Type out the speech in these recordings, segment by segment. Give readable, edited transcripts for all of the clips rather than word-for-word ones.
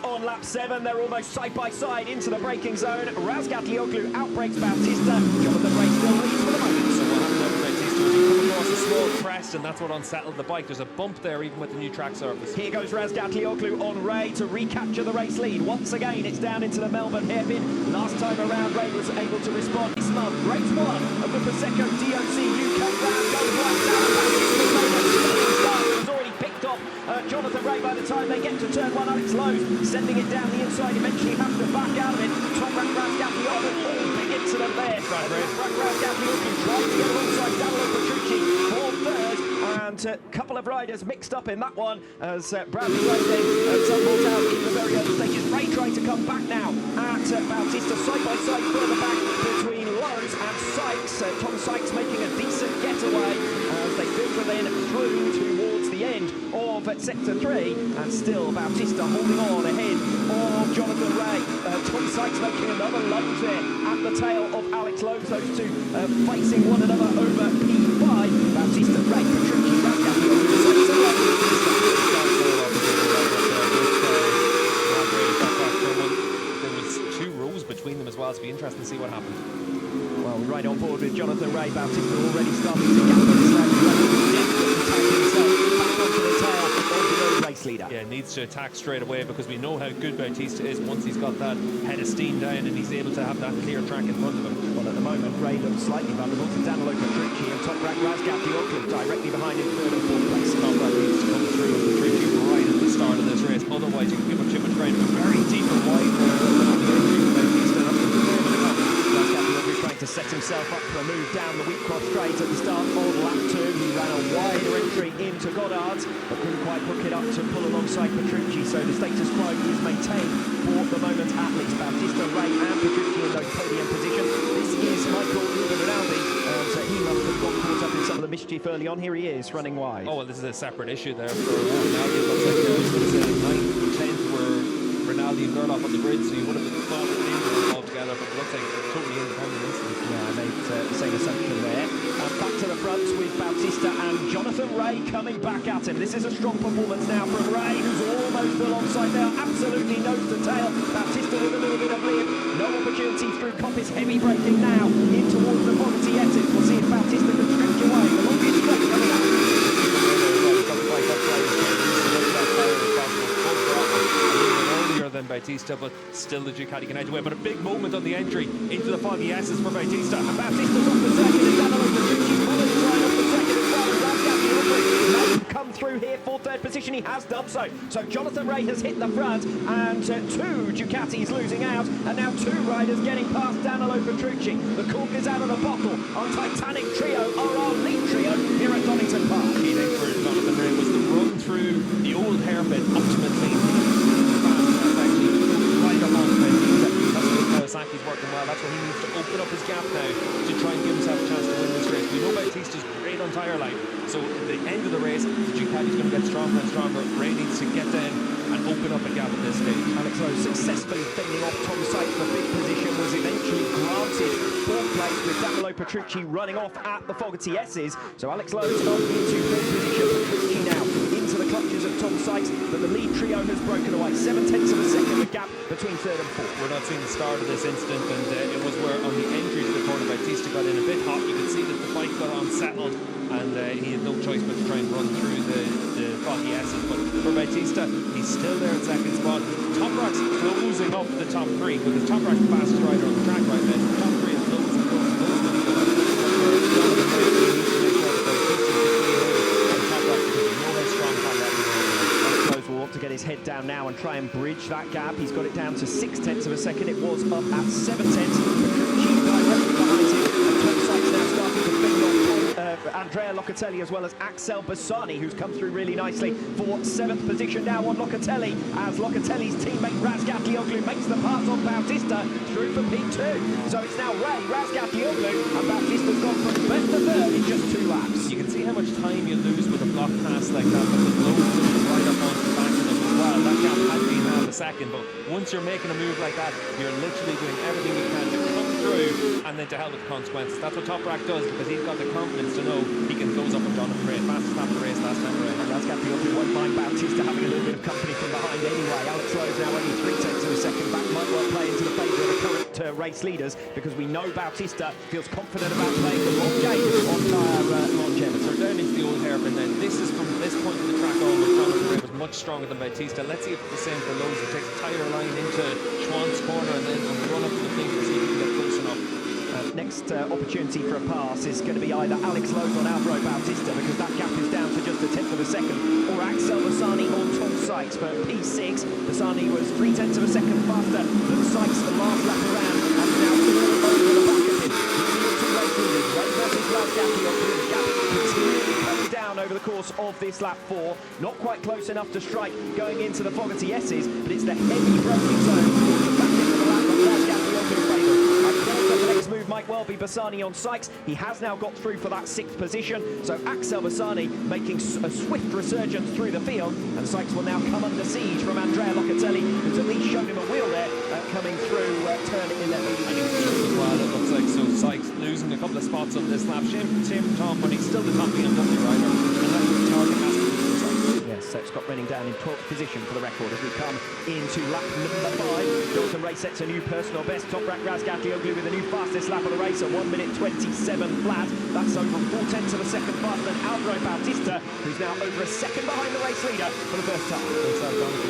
On lap 7, they're almost side by side into the braking zone. Razgatlioglu outbrakes Bautista. Jonathan Ray still leads for the moment. So what happened over Bautista was he come across a small crest, and that's what unsettled the bike. There's a bump there even with the new track surface. Here goes Razgatlioglu on Ray to recapture the race lead. Once again, it's down into the Melbourne hairpin. Last time around, Ray was able to respond. This month, race 1 of the Prosecco DOC UK round goes right down. Bautista's start was already picked off Jonathan Ray by the time they get to turn 1. Alex Lowe's sending it down the inside, eventually has to back out of it. Toprak Razgatlıoğlu, big incident there. Toprak Razgatlıoğlu trying to get alongside Prix for third, and a couple of riders mixed up in that one as Bradley Ray tumbled out in the very early stages. Ray trying to come back now at Bautista, side by side further back between Lowe's and Sykes. Tom Sykes making a decent getaway as they filter then through towards the end of sector 3, and still Bautista holding on ahead of Jonathan Ray. Tom Sykes making another lunge there at the tail of Alex Lowe's. Those two facing one another over P5. Bautista, Ray, Prix, There was 2 rows between them as well. It's be interesting to see what happened. Well, right on board with Jonathan Ray. Bautista already starting to gap on his left. Back onto the tail of the race leader. Yeah, needs to attack straight away because we know how good Bautista is once he's got that head of steam down and he's able to have that clear track in front of him. Well, at the moment, Ray looks slightly vulnerable to Prix and Toprak Razgatlıoğlu directly behind him, 3rd and 4th place. Toprak needs to come through with Prix right at the start of this race. Otherwise, you can give him too much ground. Very deep and wide trying to set himself up for a move down the Wheatcross straight at the start of lap 2. He ran a wider entry into Goddard's, but couldn't quite hook it up to pull alongside Prix. So the status quo is maintained for the moment at least. Bautista, Ray and Prix in those podium positions. This is Michael Rinaldi, so he must have got caught up in some of the mischief early on. Here he is, running wide. Oh, well, this is a separate issue there for Rinaldi. It looks like 9th and 10th were Rinaldi and Gerloff on the grid, so you would have thought that they were involved together, but it looks like they're totally independent incidents. Yeah, I made the same assumption there. Back to the front with Bautista and Jonathan Ray coming back at him. This is a strong performance now from Ray, who's almost alongside there, absolutely nose to tail. Bautista with a little bit of lead. No opportunity through Coppice, heavy braking now in towards the Fogarty exit. We'll see if Bautista can stretch away. The longest stretch coming up. Than Bautista, but still the Ducati can edge away. But a big moment on the entry into the foggy S's for Bautista. And Bautista's off the second, and Danilo Petrucci's followed right off the second as well. Razgatlioglu may come through here for 3rd position. He has done so. So Jonathan Ray has hit the front, and 2 Ducatis losing out, and now 2 riders getting past Danilo Petrucci. The cork is out of the bottle on Titanic Trio, or our lead trio here at Donington Park. Key thing for Jonathan Ray was the run through the old hairpin ultimately. Kawasaki's working well. That's where he needs to open up his gap now to try and give himself a chance to win this race. We know Bautista's great on tyre life, so at the end of the race, the Ducati's going to get stronger and stronger. Ray needs to get down and open up a gap at this stage. Alex Lowe successfully fending off Tom Sykes for big position, was eventually granted 4th place with Danilo Petrucci running off at the Fogarty S's. So Alex Lowe's on into 3rd position. Petrucci now into the clutches of Tom Sykes, but the lead trio has broken away. 7/10 of a second, the gap between 3rd and 4th. We're not seeing the start of this incident, and it was where on the entry to the corner Bautista got in a bit hot. You could see that the bike got unsettled, and he had no choice but to try and run through the foggy S's. But for Bautista, he's still there at 2nd spot. Toprak's closing up the top 3, because Toprak's the fastest rider on the track right now. The top 3 is closing. To get his head down now and try and bridge that gap. He's got it down to 6/10 of a second. It was up at 7/10. Petrucci directly behind him, and Tom Sykes now starting to fend off Andrea Locatelli as well as Axel Bassani, who's come through really nicely for 7th position now on Locatelli, as Locatelli's teammate Razgatlioglu makes the pass on Bautista through for P2. So it's now Ray, Razgatlioglu, and Bautista's gone from 1st to 3rd in just 2 laps. You can see how much time you lose with a block pass like that, but the load is right up onto the back of them as well. well. That gap had been half a second, but once you're making a move like that, you're literally doing everything you can to come through and then to hell with the consequences. That's what Toprak does, because he's got the confidence to know he can close up on Donington Park. Fastest lap of the race last time around. Razgatlioglu won't mind Bautista having a little bit of company from behind anyway. Alex Lowe's now only 3/10 of a second back. Might well play into the favour of the current race leaders, because we know Bautista feels confident about playing the long game on tyre longevity. So down into the old hairpin then. This is from this point of the track onwards. Donington Park was much stronger than Bautista. Let's see if it's the same for Lowe's. He takes a tighter line into Schwann's corner and then run up to the thing to see if he can get close enough. Next opportunity for a pass is going to be either Alex Lowe's on Alvaro Bautista, because that gap is down to just a tenth of a second, or Axel Bassani on Tom Sykes for P6. Bassani was 3/10 of a second faster than Sykes the last lap around, and now all over the back of him. He's two race leaders, Ray versus Razgatlioglu. The gap continually comes down over the course of this lap 4. Not quite close enough to strike going into the Fogarty S's, but it's the heavy braking zone towards the back end of the lap that Razgatlioglu favours. The next move might well be Bassani on Sykes. He has now got through for that 6th position, so Axel Bassani making a swift resurgence through the field, and Sykes will now come under siege from Andrea Iannone, who's at least shown him a wheel there coming through turn 11. I think it's as well, it looks like. So Sykes losing a couple of spots on this lap. Shame for Tom, but he's still the top BMW rider, and that's what the target has to be for Sykes. Yes, so Scott running down in 12th position for the record as we come into lap number 5. Donington Race sets a new personal best. Toprak Razgatlıoğlu with the new fastest lap of the race, a 1:27 flat. That's over 4/10 of a second faster than Alvaro Bautista, who's now over a second behind the race leader for the first time.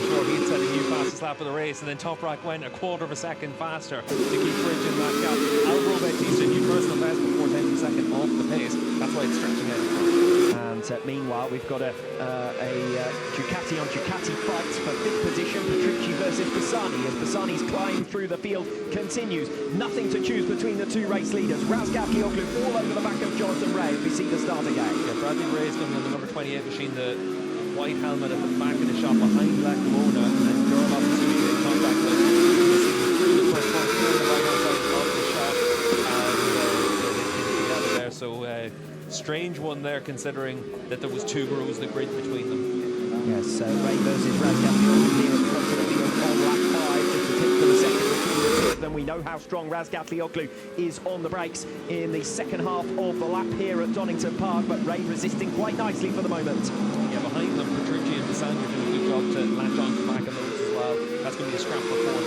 Sure, he had set a new fastest lap of the race, and then Toprak went a quarter of a second faster to keep bridging that gap. Alvaro Bautista, new personal best before 10th of a second off the pace. That's why it's stretching out. And meanwhile, we've got a Ducati on Ducati fight for 5th position. Prix versus Bassani, as Bassani's climb through the field continues. Nothing to choose between the two race leaders. Razgatlioglu all over the back of Jonathan Ray as we see the start again. Yeah, Bradley Ray's going on the number 28 machine, the white helmet at the back of the shop behind Black Mona, and Durlov is doing a contact with through the first point through the right hand side of the shop, and there. So strange one there, considering that there was 2 rows of grid between them. Yes, Ray versus Razgatlioglu here at the front of the field on lap 5, just a tenth of a second between the two of them. We know how strong Razgatlioglu is on the brakes in the second half of the lap here at Donington Park, but Ray resisting quite nicely for the moment. Yeah, behind them, Prix and Bassani are doing a good job to latch on to the back of those as well. That's going to be a scrap for 4.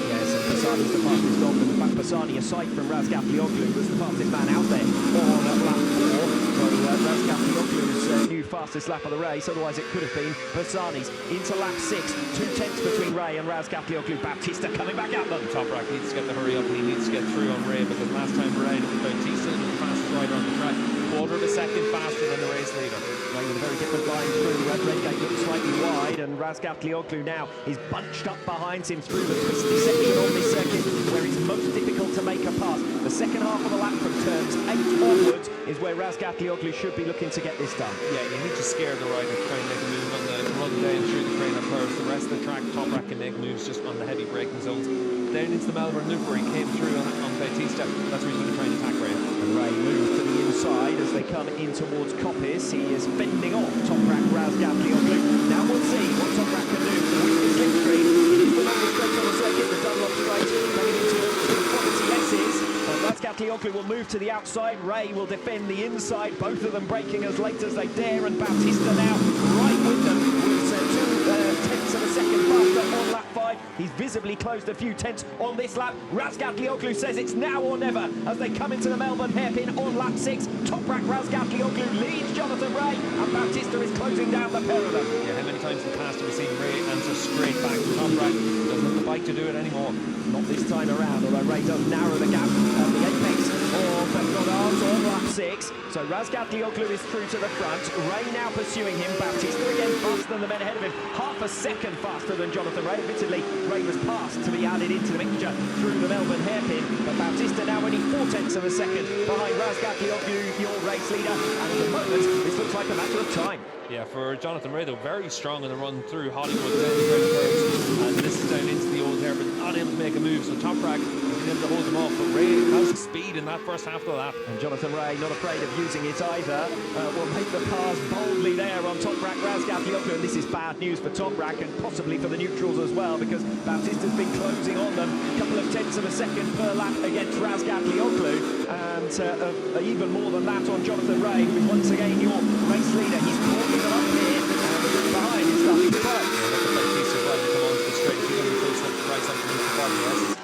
Yes, and Bassani's the fastest dog, and in fact Bassani, aside from Razgatlioglu, was the fastest man out there on lap 4. So Razgatlioglu's new fastest lap of the race, otherwise it could have been Bassani's. Into lap 6, 2/10 between Ray and Razgatlioglu. Bautista coming back at them. Toprak needs to get the hurry up, and he needs to get through on Ray, because last time around it was Bautista, who was the fastest rider on the track, quarter of a second faster than the race leader. Ray with a very different line through. The red gate looks slightly wide, and Razgatlioglu now is bunched up behind him through the twisty section on this circuit, where it's most difficult to make a pass. The second half of the lap from turns 8 onwards is where Razgatlioglu should be looking to get this done. Yeah, you need to scare the rider to try and make a move on the run down through the trainer curves. The rest of the track, Toprak can make moves just on the heavy braking zones. Down into the Melbourne loop where he came through on Bautista, that's where he's going to try and attack Ray. And Ray moves to the inside as they come in towards Coppice. He is fending off Toprak Razgatlioglu. Now we'll see what Toprak can do with the slipstream. It is the longest straight on the circuit, the Dunlop straight, coming into the Fogarty S's. Razgatlioglu will move to the outside. Ray will defend the inside. Both of them braking as late as they dare, and Bautista now right with them. With 2/10 of a second faster on lap 5. He's visibly closed a few tenths on this lap. Razgatlioglu says it's now or never as they come into the Melbourne hairpin on lap 6. Toprak Razgatlioglu leads Jonathan Ray, and Bautista is closing down the pair of them. Yeah, how many times in the past have we seen Ray answer straight back to Toprak? Doesn't have the bike to do it anymore. Not this time around, although Ray does narrow the gap at the apex of Goddard's on lap 6. So Razgatlioglu is through to the front. Ray now pursuing him. Bautista again faster than the men ahead of him. Half a second faster than Jonathan Ray. Admittedly, Ray was passed to be added into the mixture through the Melbourne hairpin. But Bautista now only 4/10 of a second behind Razgatlioglu, your race leader. And at the moment, this looks like a matter of time. Yeah, for Jonathan Ray, though, very strong in the run through Hollywood down the curves, and this is down into the old hair, but not able to make a move. So Toprak been able to hold them off, but Ray has speed in that first half of the lap. And Jonathan Ray, not afraid of using it either, will make the pass boldly there on Toprak Razgatlıoğlu. And this is bad news for Toprak and possibly for the neutrals as well, because Bautista's been closing on them. A couple of tenths of a second per lap against Razgatlıoğlu, and even more than that on Jonathan Ray, who is once again your race leader. He's calling them up here, and behind is nothing but.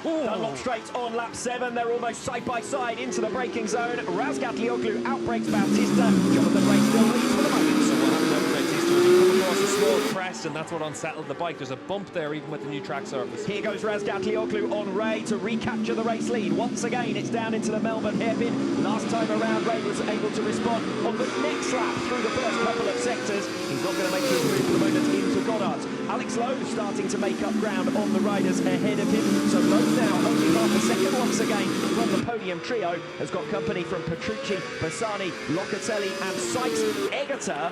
Dunlop straight on lap 7. They're almost side by side into the braking zone. Razgatlıoğlu outbrakes Bautista. Jonathan Ray still leads for the moment. So what happened over Bautista was he come across a small crest, and that's what unsettled the bike. There's a bump there even with the new track surface. Here goes Razgatlıoğlu on Ray to recapture the race lead. Once again, it's down into the Melbourne hairpin. Last time around, Ray was able to respond on the next lap through the first couple of sectors. He's not going to make his move for the moment into Goddard. Alex Lowe starting to make up ground on the riders ahead of him. So Lowe now only half a second once again from the podium trio. Has got company from Petrucci, Bassani, Locatelli and Sykes. Egerter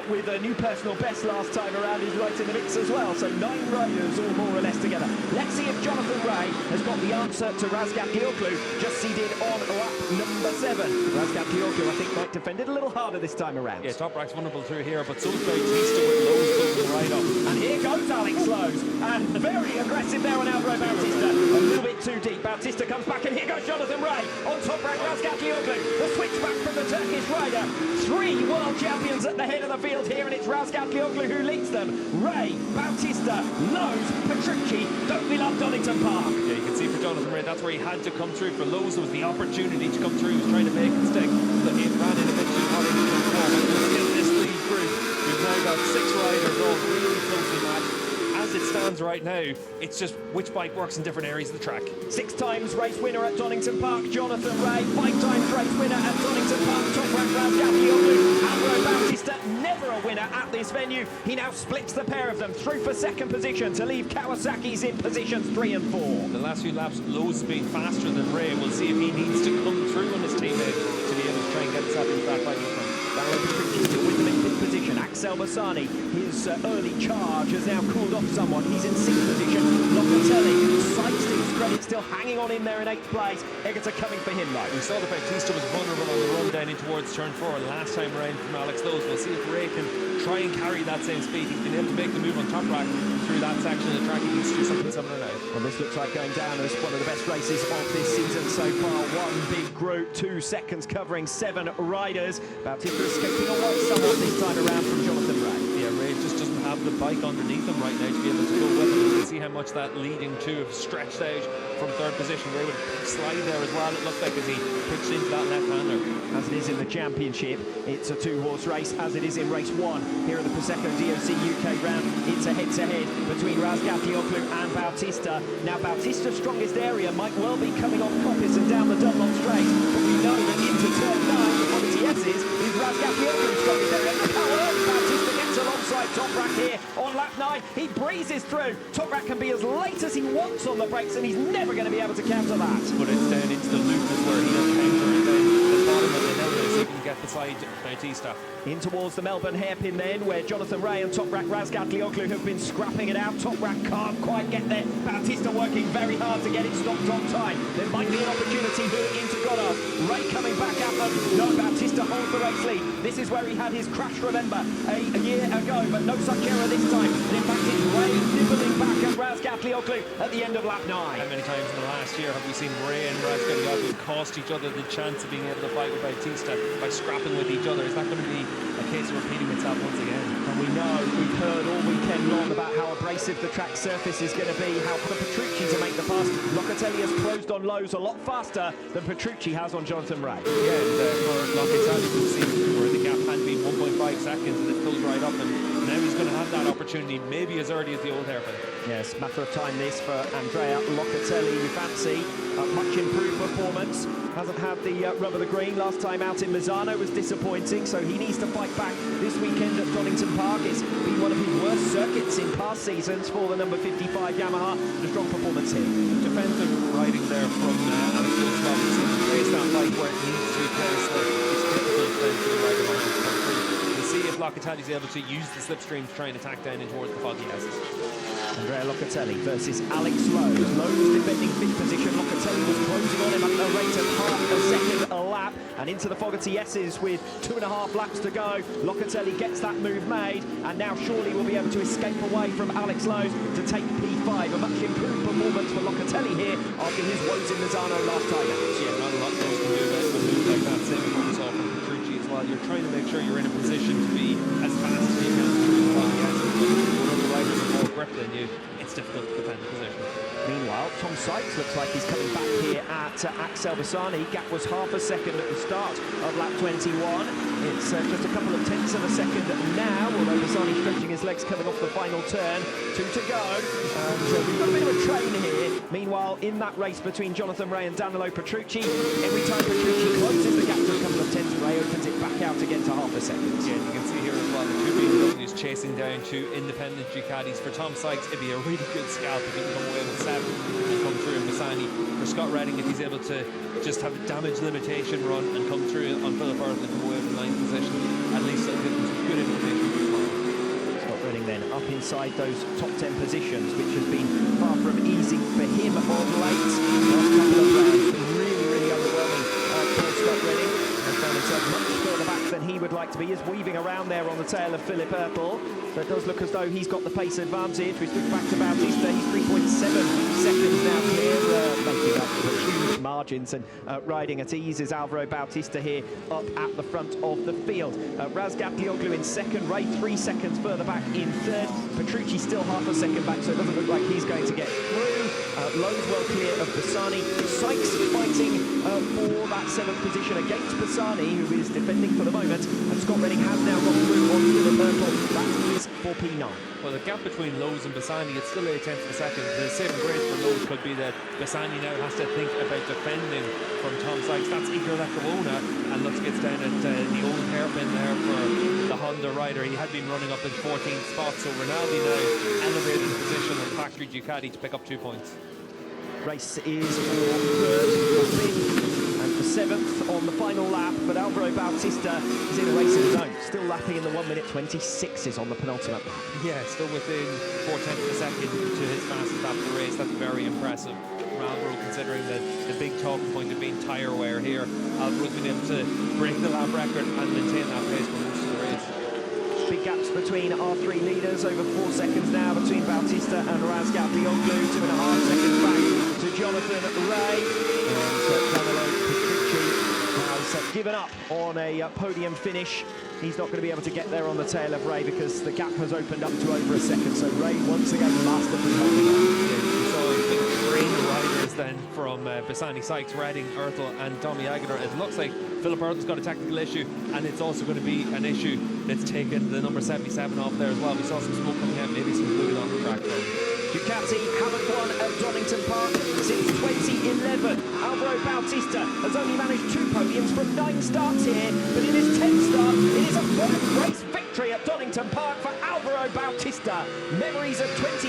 with a new personal best last time around is right in the mix as well. So 9 riders all more or less together. Let's see if Jonathan Ray has got the answer to Razgatlıoğlu, just as he did on lap number 7. Razgatlıoğlu, I think, might defend it a little harder this time around. Yeah, Toprak's vulnerable through here, but so is Bautista with Lowe's closing right up. And here goes Alex Lowe's, and very aggressive there on Andrea Bautista. A little bit too deep. Bautista comes back, and here goes Jonathan Ray on Toprak Razgatlıoğlu. The switch back from the Turkish rider. 3 world champions at the head of the field here, and it's Razgatlıoğlu who leads them. Ray, Bautista, Lowe's, Petrucci. Don't we love Donington Park? Yeah, you can see for Jonathan Ray, that's where he had to come through. For Lowe's, it was the opportunity to come through. He was trying to make it stick, but he ran in a bit too hot into the corner. But still, this lead group, we've now got 6 riders all really closely matched. As it stands right now, it's just which bike works in different areas of the track. 6 times race winner at Donington Park, Jonathan Ray. 5 times race winner at Donington Park, Toprak Razgatlıoğlu. Andrea Bautista, never a winner at this venue. He now splits the pair of them through for second position to leave Kawasaki's in positions 3 and 4. The last few laps, Lowe's been faster than Ray. We'll see if he needs to come through on his teammate to be able to try and get himself into that fight in front. Petrucci still with them in 5th position. Axel Bassani, his early charge has now cooled off somewhat. He's in 6th position. Locatelli, Sykes to his credit, still hanging on in there in 8th place. Egerter coming for him though. We saw that Bautista was vulnerable on the run down in towards turn 4 last time around from Alex Lowe's. We'll see if Ray can try and carry that same speed. He's been able to make the move on Toprak through that section of the track. He needs to do something similar now. Well, this looks like going down as one of the best races of this season so far. One big group, 2 seconds covering 7 riders. Bautista escaping away somewhat this time around from Jonathan Ray. Yeah, Ray just doesn't have the bike underneath him right now to be able to go with him. You can see how much that leading 2 have stretched out from 3rd position. Ray with a slide there as well, it looked like, as he pitched into that left-hander. As it is in the championship, it's a 2-horse race, as it is in race 1. Here at the Prosecco DOC UK round, it's a head-to-head between Razgatlıoğlu and Bautista. Now, Bautista's strongest area might well be coming off Coppice and down the Dunlop straight, but we know that into turn 9 on the TS's is Razgatlıoğlu's strongest area. Look how early Bautista gets alongside Toprak here on lap 9. He breezes through. Toprak can be as late as he wants on the brakes, and he's never going to be able to counter that. But it's down into the loop is where he does counter, and then the bottom of the hill is he can get beside Bautista. In towards the Melbourne hairpin then, where Jonathan Ray and Toprak Razgatlıoğlu have been scrapping it out. Toprak can't quite get there. Bautista working very hard to get it stopped on time. There might be an opportunity here into Goddard. Ray coming back at them. No, Bautista holds the race lead. This is where he had his crash, remember, a year ago, but no such error this time. And in fact, it's Ray nibbling back at Razgatlıoğlu at the end of lap 9. How many times in the last year have we seen Ray and Razgatlioglu cost each other the chance of being able to fight with Bautista by scrapping with each other? Is that going to be a case of repeating itself once again? And we know, we've heard all weekend long about how abrasive the track surface is going to be, how for Petrucci to make the pass. Locatelli has closed on Lowe's a lot faster than Petrucci has on Jonathan Ray. Yeah, and for Locatelli, you can see where the gap had been 1.5 seconds, and it goes right up, and now he's going to have that opportunity, maybe as early as the old hairpin. Yes, matter of time this for Andrea Locatelli. You fancy a much improved performance. Hasn't had the rub of the green. Last time out in Misano was disappointing, so he needs to fight back this weekend at Donington Park. It's been one of his worst circuits in past seasons for the number 55 Yamaha. A strong performance here. Defensive riding there from Alex Lowe's. He plays that bike where it needs to be placed, so it's difficult then for the rider to come through. We'll see if Locatelli's able to use the slipstream to try and attack down in towards the foggy houses. Andrea Locatelli versus Alex Lowe. Lowe was defending fifth position. Locatelli was closing on him at a rate of half a second a lap. And into the Fogarty S's with 2.5 laps to go. Locatelli gets that move made, and now surely will be able to escape away from Alex Lowe to take P5. A much improved performance for Locatelli here after his woes in Lozano last time out. Yeah, not a lot Lowe's can do about a move like that. Same with what we saw from Prix as well. You're trying to make sure you're in a position to be as fast as you can through the Fogarty S's. When other riders have more grip than you, it's difficult to defend the position. Meanwhile, Tom Sykes looks like he's coming back here at Axel Bassani. Gap was half a second at the start of lap 21. It's just a couple of tenths of a second now, although Bassani stretching his legs coming off the final turn. 2 to go. So we've got a bit of a train here. Meanwhile, in that race between Jonathan Rea and Danilo Petrucci, every time Petrucci closes the gap to a couple of tenths, Rea opens it back out again to half a second. Yeah, you can see here as well, the two BMWs chasing down two independent Ducatis. For Tom Sykes, it'd be a really good scalp if he can come away with 7 and come through in Bassani. For Scott Redding, if he's able to just have a damage limitation run and come through on Philip Earth and come away with 9th position, at least it'll give him some good information for tomorrow. Scott Redding then up inside those top 10 positions, which has been far from easy for him of late. Last couple of rounds, really underwhelming for Scott Redding. Has found himself much further back than he would like to be. He's weaving around there on the tail of Philip Erpel. So it does look as though he's got the pace advantage. We switch back to Bautista. He's 3.7 seconds now clear, making up for huge margins and riding at ease is Alvaro Bautista here up at the front of the field. Razgatlioglu in second, Rea 3 seconds further back in third. Petrucci still half a second back, so it doesn't look like he's going to get through. Lowe's well clear of Bassani. Sykes fighting for that 7th position against Bassani, who is defending for the moment. And Scott Redding has now got through on Philip Erpel. That is for P9. Well, the gap between Lowe's and Bassani, it's still 8 tenths of a second. The saving grace for Lowe's could be that Bassani now has to think about defending from Tom Sykes. That's Igor Lecavona, and looks gets down at the old hairpin there for the Honda rider. He had been running up in 14th spot, so Rinaldi now elevating position on factory Ducati to pick up 2 points. Race is for third and for 7th on the final lap, but Alvaro Bautista is in a race of his own, still lapping in the 1:26 on the penultimate lap. Yeah, still within 4 tenths of a second to his fastest lap of the race. That's very impressive. Alvaro, considering the big talking point of being tyre wear here, Alvaro's been able to break the lap record and maintain that pace for most of the race. Big gaps between our 3 leaders, over 4 seconds now between Bautista and Razgatlioglu, 2.5 seconds back to Jonathan Rea. And Danilo Petrucci has given up on a podium finish. He's not going to be able to get there on the tail of Rea because the gap has opened up to over a second. So Rea once again masterfully holding on. So the train riders then from Bassani, Sykes, Redding, Ertl and Domi Aguilar. It looks like Philip Ertl's got a technical issue, and it's also going to be an issue that's taken the number 77 off there as well. We saw some smoke coming out, maybe some fluid on the track. Ducati haven't won at Donington Park since 2011. Alvaro Bautista has only managed 2 podiums from 9 starts here, but in his 10th start, it is a 3rd race victory at Donington Park for Alvaro Bautista. Memories of 20